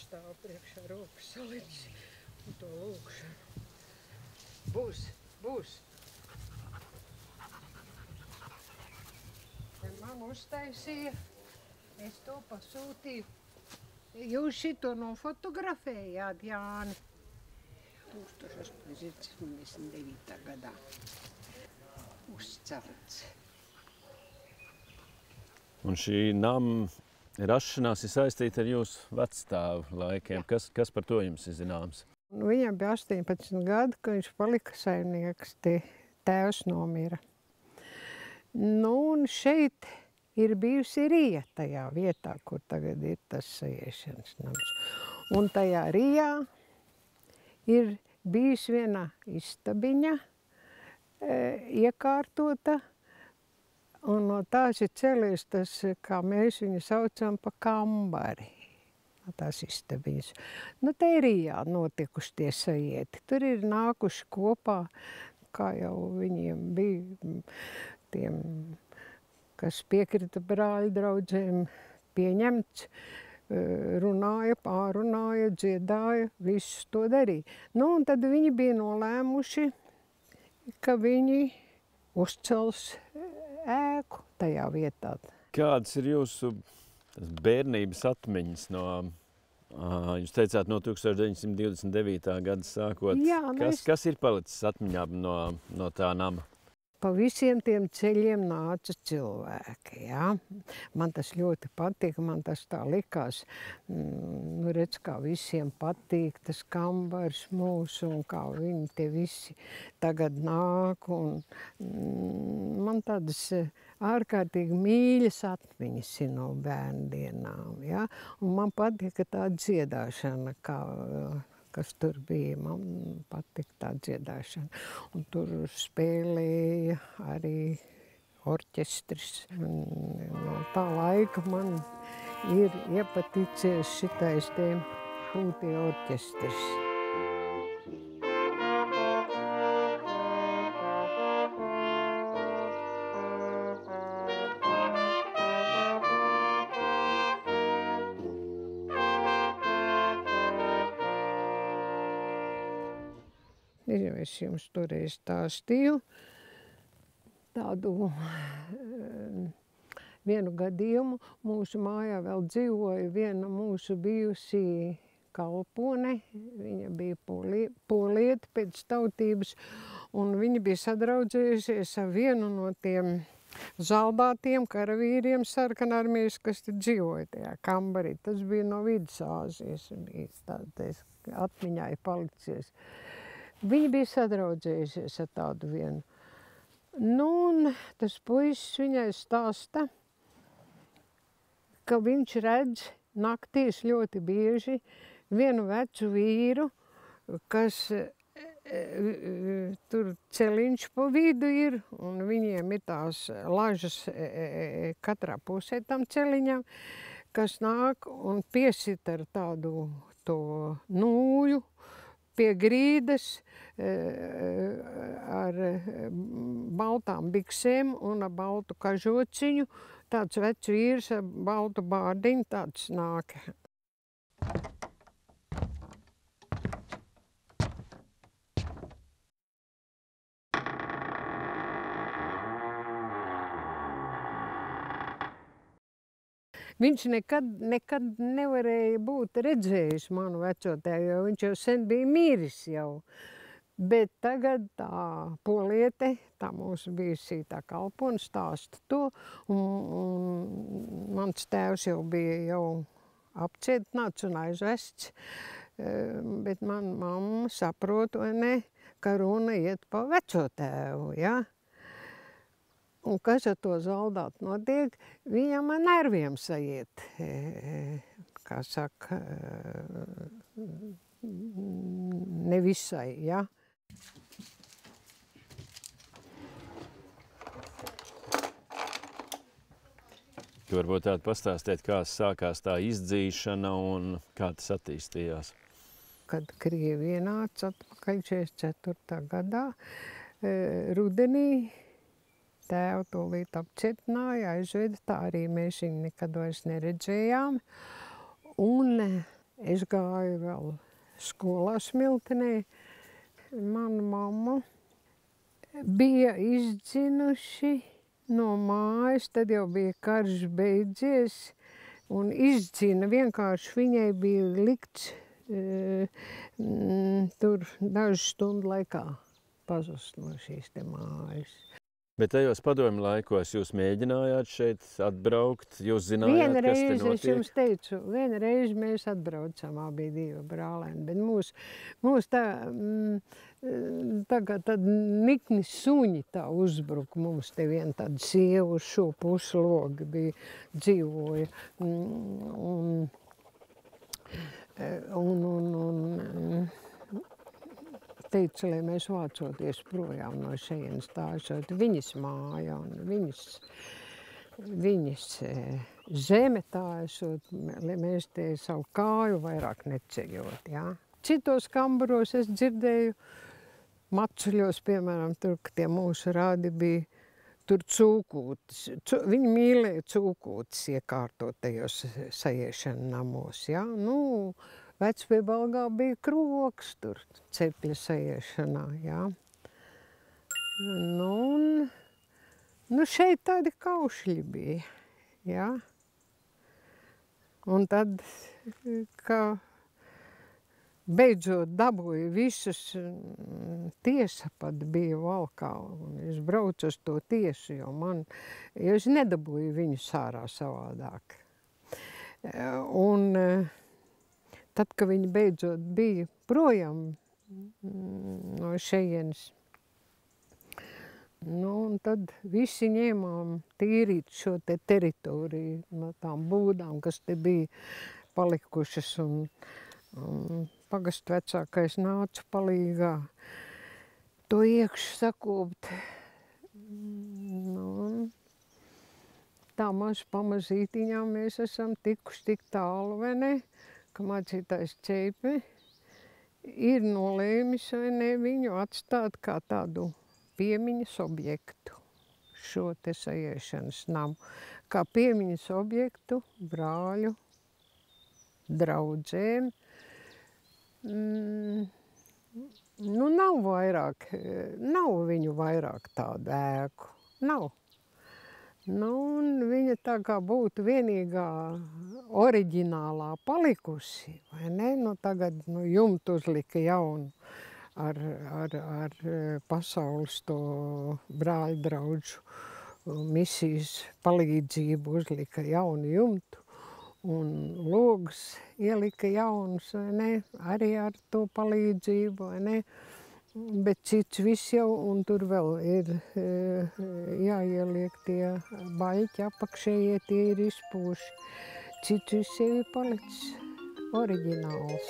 stāv priekšā rokas salicis un to lūkšanu. Būs. Man uztaisīja, es to pasūtīju. Jūs šito nofotografējāt, Jāni? 1889. gadā uzcelts. Un šī nama rašanās ir saistīta ar jūsu vecstāvu laikiem. Kas par to jums ir zināms? Viņam bija 18 gadi, kad viņš palika saimnieks, tēvs nomira. Un šeit ir bijusi Rija tajā vietā, kur tagad ir tas sajiešanas nams. Un tajā Rijā ir bijusi viena istabiņa iekārtota, un no tās ir cēlies tas, kā mēs viņu saucam, pa kambari. Tās istabiņas. Te Rijā notikuši tie sajieti. Tur ir nākuši kopā, kā jau viņiem bija tiem, kas piekrita brāļu draudzēm, pieņemts, runāja, pārunāja, dziedāja, visus to darīja. Un tad viņi bija nolēmuši, ka viņi uzcels ēku tajā vietā. Kādas ir jūsu bērnības atmiņas no, jūs teicāt, no 1929. gada sākot? Jā, kas ir palicis atmiņā no tā nama? Pa visiem tiem ceļiem nāca cilvēki, jā. Man tas ļoti patika, man tas tā likās. Redz, kā visiem patīk tas kambars mūsu un kā viņi te visi tagad nāk. Man tādas ārkārtīgi mīļas atmiņas ir no bērndienām, jā. Un man patika tā dziedāšana, kas tur bija. Man patika tā dziedāšana. Un tur spēlēja arī orķestris. No tā laika man ir iepaticies šitais te Hūtie orķestris. Es jums toreiz stāstīju tādu vienu gadījumu. Mūsu mājā vēl dzīvoja viena mūsu bijusī kalpone. Viņa bija polieta pēc tautības, un viņa bija sadraudzējusies ar vienu no tiem zaldātiem karavīriem sarkanarmijas, kas te dzīvoja tajā kambarī. Tas bija no Vidusāzijas, atmiņā ir palicies. Viņa bija sadraudzējusies ar tādu vienu. Un tas puisis viņai stāsta, ka viņš redz naktīs ļoti bieži vienu vecu vīru, kas tur celiņš pa vidu ir, un viņiem ir tās lažas katrā pusē tam celiņam, kas nāk un piesit ar tādu to nūju pie grīdas ar baltām biksēm un ar baltu kažociņu. Tāds vecs vīrs ar baltu bārdiņu tāds nāk. Viņš nekad nevarēja būt redzējis manu veco tēvu, jo viņš jau sen bija miris jau. Bet tagad tā poliete, tā mūsu bijusī tā kalpone, stāsta to, un mans tēvs jau bija jau apcietināts un aizvests, bet man mamma saprot, vai ne, ka runa iet pa veco tēvu, ja? Un kas ar to zaldātu notiek, viņam ar nerviem sajiet, kā saka, nevisai, ja? Varbūt tādu pastāstīt, kā sākās tā izdzīšana un kā tas attīstījās? Kad Krievi ienāca atpakaļ 44. gadā, rudenī, tēvu tūlīt apcietināja, aizveda, tā arī mēs viņu nekad vairs neredzējām. Un Es gāju vēl skolā Smiltenē. Mana mamma bija izdzinuši no mājas, tad jau bija karš beidzies, un izdzina vienkārši viņai bija likts tur dažu stundu laikā pazust no šīs te mājas. Bet tajos padomju laikos jūs mēģinājāt šeit atbraukt, jūs zinājāt, kas te notiek? Es jums teicu, vienu reizi mēs atbraucam, abi divi brālēni, bet mūs tagad tad nikni suņi tā uzbruka, mums te vien tāda sieva uz šo pušu logu bija dzīvoja, un teica, lai mēs vācoties projām no šejienes stāšot viņas māja un viņas zeme tā esot, lai mēs te savu kāju vairāk neceļot, jā. Citos kambaros es dzirdēju, Macuļos, piemēram, tur, ka tie mūsu rādi bija, tur cūkūtis. Viņi mīlēja cūkūtis iekārtot tajos sajiešana namos, jā. Nu, Vecpiebalgā bija kroks tur cepļa sajiešanā, jā. Nu, šeit tādi kaušļi bija, jā. Un tad, kā beidzot dabūju visus, tiesa pat bija valkā, un es braucu uz to tiesu, jo es nedabūju viņu sārā savādāk. Un tad, kad viņi beidzot bija projām no šejienes, un tad visi ņēmām tīrīt šo te teritoriju no tām būdām, kas te bija palikušas, un pagastu vecākais nāca palīgā to iekšu sakopt. Tā maz pamazītiņā mēs esam tikuši tik tālu, vai ne, ka mācītājs Čeipe ir nolēmis, vai ne, viņu atstāt kā tādu piemiņas objektu, šo te sajiešanas namu, kā piemiņas objektu brāļu draudzēm. Nav viņu vairāk tādu ēku, nav. Un viņa tā kā būtu vienīgā oriģinālā palikusi, vai ne? Tagad jumtu uzlika jaunu ar pasaules to brāļu draudžu misijas palīdzību uzlika jaunu jumtu. Un logus ielika jaunus, vai ne, arī ar to palīdzību, vai ne, bet cits viss jau, un tur vēl ir jāieliek tie baļķi apakšējie, tie ir izpūši. Cits viss jau ir palicis oriģināls.